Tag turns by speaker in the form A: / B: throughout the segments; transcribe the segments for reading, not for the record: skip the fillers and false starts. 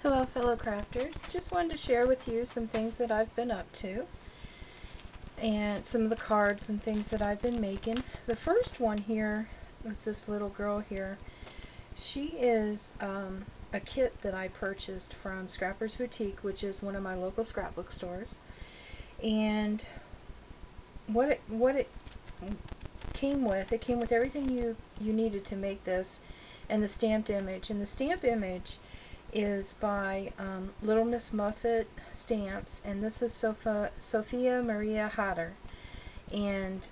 A: Hello fellow crafters, just wanted to share with you some things that I've been up to and some of the cards and things that I've been making. The first one here was this little girl here. She is a kit that I purchased from Scrapper's Boutique, which is one of my local scrapbook stores, and what it came with, it came with everything you needed to make this, and the stamped image. And the stamp image is by Little Miss Muffet Stamps, and this is Sophia Maria Hatter. And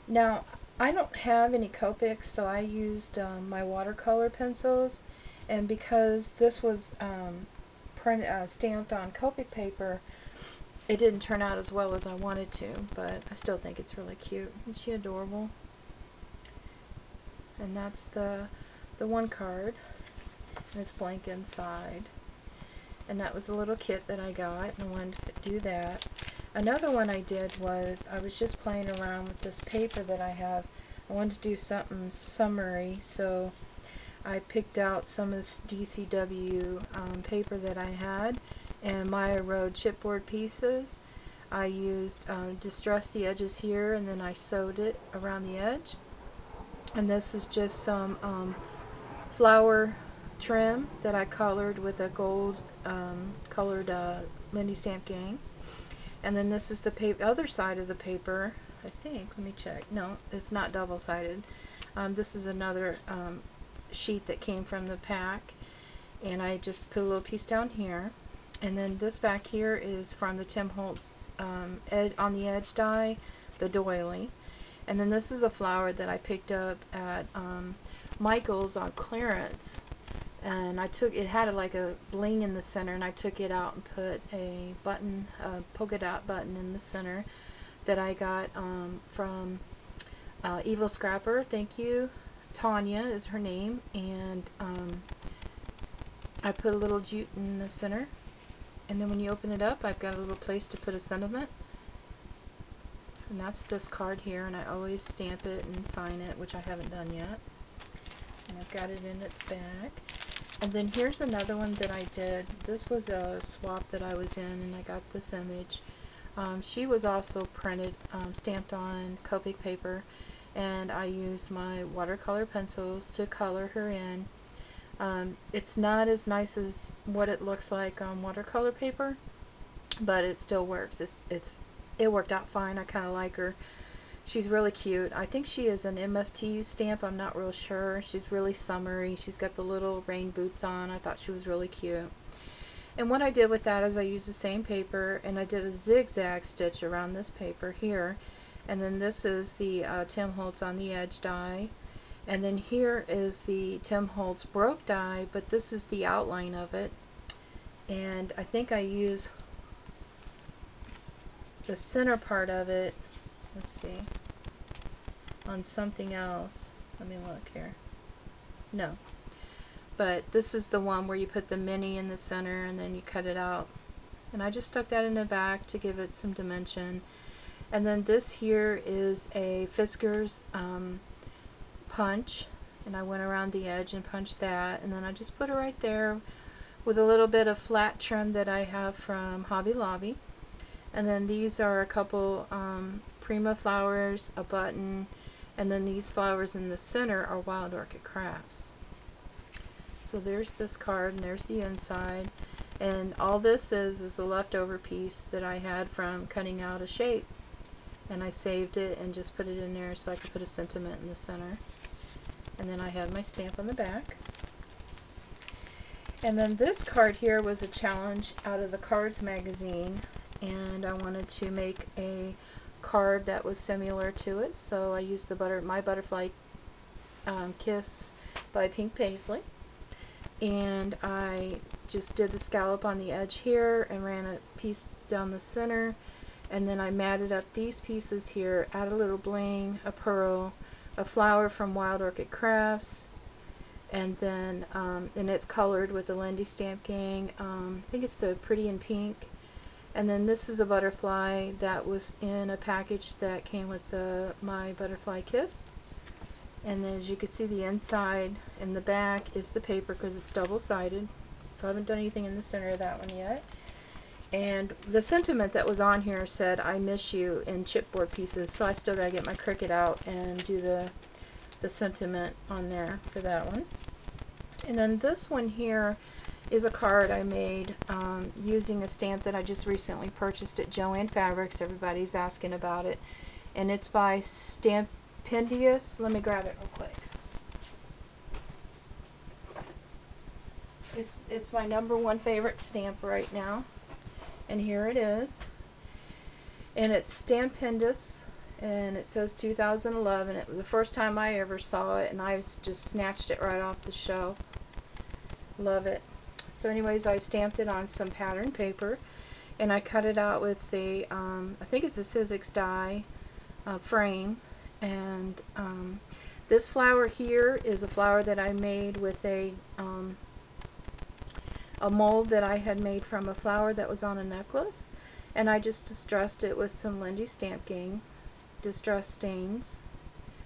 A: now I don't have any Copics, so I used my watercolor pencils, and because this was stamped on Copic paper, it didn't turn out as well as I wanted to, but I still think it's really cute. Isn't she adorable? And that's the one card. And it's blank inside. And that was a little kit that I got, and I wanted to do that. Another one I did was, I was just playing around with this paper that I have. I wanted to do something summery, so I picked out some of this DCW paper that I had, and Maya Road chipboard pieces. I used, distressed the edges here, and then I sewed it around the edge. And this is just some flower trim that I colored with a gold colored Lindy Stamp Gang. And then this is the other side of the paper, I think. Let me check. No, it's not double-sided. This is another sheet that came from the pack, and I just put a little piece down here. And then this back here is from the Tim Holtz on the edge die, the doily. And then this is a flower that I picked up at Michael's on clearance, and it had like a bling in the center, and I took it out and put a button, a polka dot button in the center that I got from Evil Scrapper. Thank you. Tanya is her name, and I put a little jute in the center, and then when you open it up, I've got a little place to put a sentiment. And that's this card here, and I always stamp it and sign it, which I haven't done yet. And I've got it in its bag. And then here's another one that I did. This was a swap that I was in, and I got this image. She was also printed, stamped on Copic paper, and I used my watercolor pencils to color her in. It's not as nice as what it looks like on watercolor paper, but it still works. It worked out fine. I kind of like her. She's really cute. I think she is an MFT stamp. I'm not real sure. She's really summery. She's got the little rain boots on. I thought she was really cute. And what I did with that is I used the same paper, and I did a zigzag stitch around this paper here. And then this is the Tim Holtz on the edge die. And then here is the Tim Holtz broke die, but this is the outline of it. And I think I use the center part of it, let's see, on something else. Let me look here. No. But this is the one where you put the mini in the center and then you cut it out. And I just stuck that in the back to give it some dimension. And then this here is a Fiskars punch, and I went around the edge and punched that, and then I just put it right there with a little bit of flat trim that I have from Hobby Lobby. And then these are a couple Prima flowers, a button, and then these flowers in the center are Wild Orchid Crafts. So there's this card, and there's the inside, and all this is the leftover piece that I had from cutting out a shape, and I saved it and just put it in there so I could put a sentiment in the center. And then I have my stamp on the back. And then this card here was a challenge out of the Cards magazine, and I wanted to make a card that was similar to it, so I used my Butterfly Kiss by Pink Paisley, and I just did the scallop on the edge here and ran a piece down the center, and then I matted up these pieces here, add a little bling, a pearl, a flower from Wild Orchid Crafts, and then and it's colored with the Lindy Stamp Gang. I think it's the Pretty in Pink. And then this is a butterfly that was in a package that came with my Butterfly Kiss. And then as you can see, the inside and the back is the paper because it's double-sided. So I haven't done anything in the center of that one yet. And the sentiment that was on here said, "I miss you," in chipboard pieces. So I still gotta get my Cricut out and do the sentiment on there for that one. And then this one here is a card I made using a stamp that I just recently purchased at Joann Fabrics. Everybody's asking about it. And it's by Stampendious. Let me grab it real quick. It's my #1 favorite stamp right now. And here it is. And it's Stupendous, and it says 2011. It was the first time I ever saw it, and I just snatched it right off the shelf. Love it. So anyways, I stamped it on some pattern paper, and I cut it out with a, I think it's a Sizzix die frame. And this flower here is a flower that I made with a mold that I had made from a flower that was on a necklace, and I just distressed it with some Lindy Stamp Gang distress stains,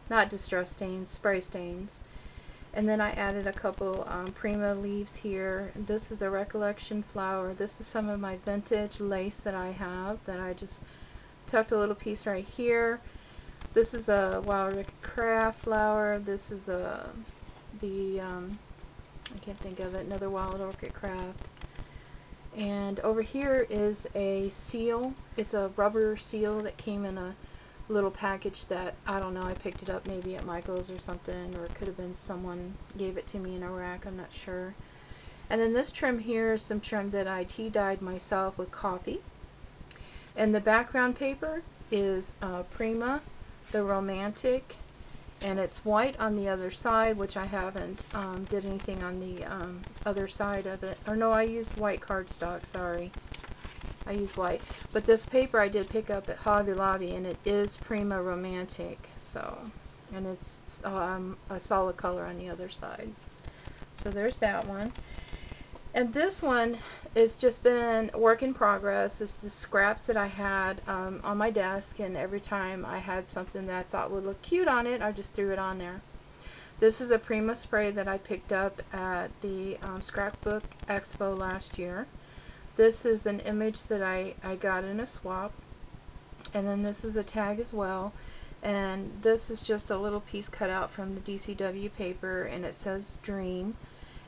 A: not distress stains, spray stains. And then I added a couple Prima leaves here. This is a recollection flower. This is some of my vintage lace that I have that I just tucked a little piece right here. This is a Wild Orchid Craft flower. This is I can't think of it, another Wild Orchid Craft. And over here is a seal. It's a rubber seal that came in a little package that, I don't know, I picked it up maybe at Michael's or something, or it could have been someone gave it to me in a rack, I'm not sure. And then this trim here is some trim that I tea-dyed myself with coffee. And the background paper is Prima, the Romantic, and it's white on the other side, which I haven't did anything on the other side of it. Or no, I used white cardstock, sorry. I used white. But this paper I did pick up at Hobby Lobby, and it is Prima Romantic. So, and it's a solid color on the other side. So there's that one. And this one has just been a work in progress. It's the scraps that I had on my desk, and every time I had something that I thought would look cute on it, I just threw it on there. This is a Prima spray that I picked up at the Scrapbook Expo last year. This is an image that I got in a swap, and then this is a tag as well. And this is just a little piece cut out from the DCW paper, and it says Dream.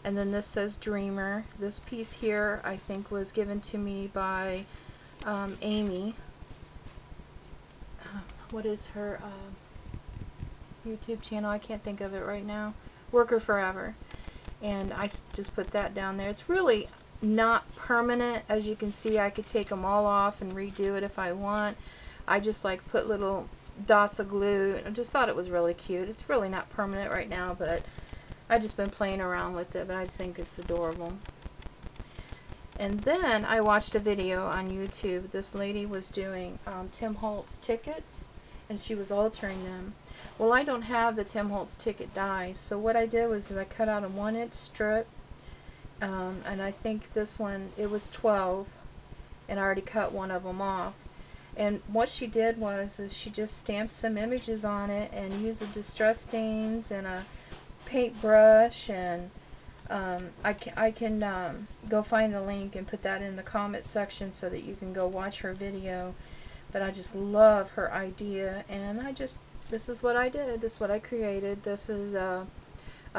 A: And then this says Dreamer. This piece here I think was given to me by Amy. What is her YouTube channel? I can't think of it right now. Worker Forever. And I just put that down there. It's really not permanent. As you can see, I could take them all off and redo it if I want. I just like put little dots of glue. I just thought it was really cute. It's really not permanent right now, but I've just been playing around with it, but I think it's adorable. And then I watched a video on YouTube. This lady was doing Tim Holtz tickets, and she was altering them. Well, I don't have the Tim Holtz ticket dies, so what I did was I cut out a 1-inch strip, and I think this one, it was 12, and I already cut one of them off. And what she did was she just stamped some images on it and used the distress stains and a paintbrush, and I can go find the link and put that in the comment section so that you can go watch her video. But I just love her idea, and this is what I did. This is what I created. This is a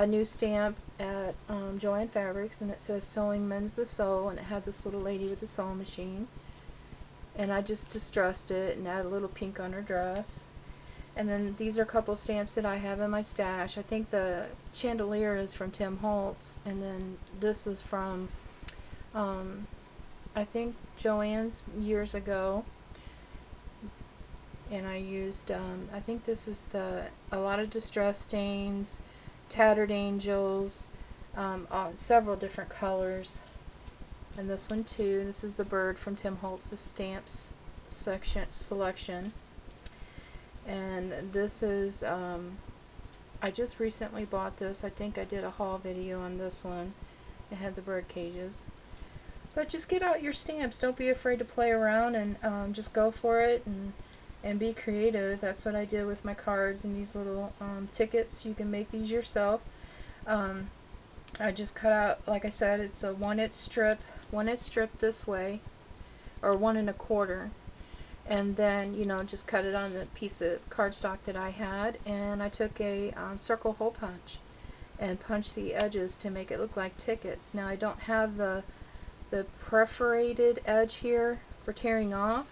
A: new stamp at Joann Fabrics, and it says "Sewing Mends the Soul," and it had this little lady with the sewing machine. And I just distressed it and added a little pink on her dress. And then these are a couple stamps that I have in my stash. I think the chandelier is from Tim Holtz, and then this is from I think Joann's years ago. And I used I think this is a lot of distress stains, tattered angels, several different colors. And this one too. This is the bird from Tim Holtz's stamps selection. And this is, I just recently bought this. I think I did a haul video on this one. It had the bird cages. But just get out your stamps. Don't be afraid to play around, and just go for it. And and be creative. That's what I did with my cards and these little tickets. You can make these yourself. I just cut out, like I said, it's a 1/8 strip, 1/8 strip this way, or 1 1/4, and then, you know, just cut it on the piece of cardstock that I had, and I took a circle hole punch and punched the edges to make it look like tickets. Now I don't have the perforated edge here for tearing off,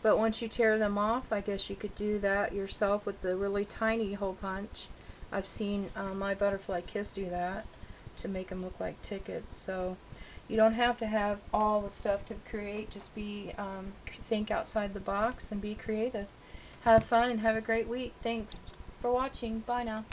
A: but once you tear them off, I guess you could do that yourself with the really tiny hole punch. I've seen my Butterfly Kiss do that to make them look like tickets. So you don't have to have all the stuff to create. Just think outside the box and be creative. Have fun and have a great week. Thanks for watching. Bye now.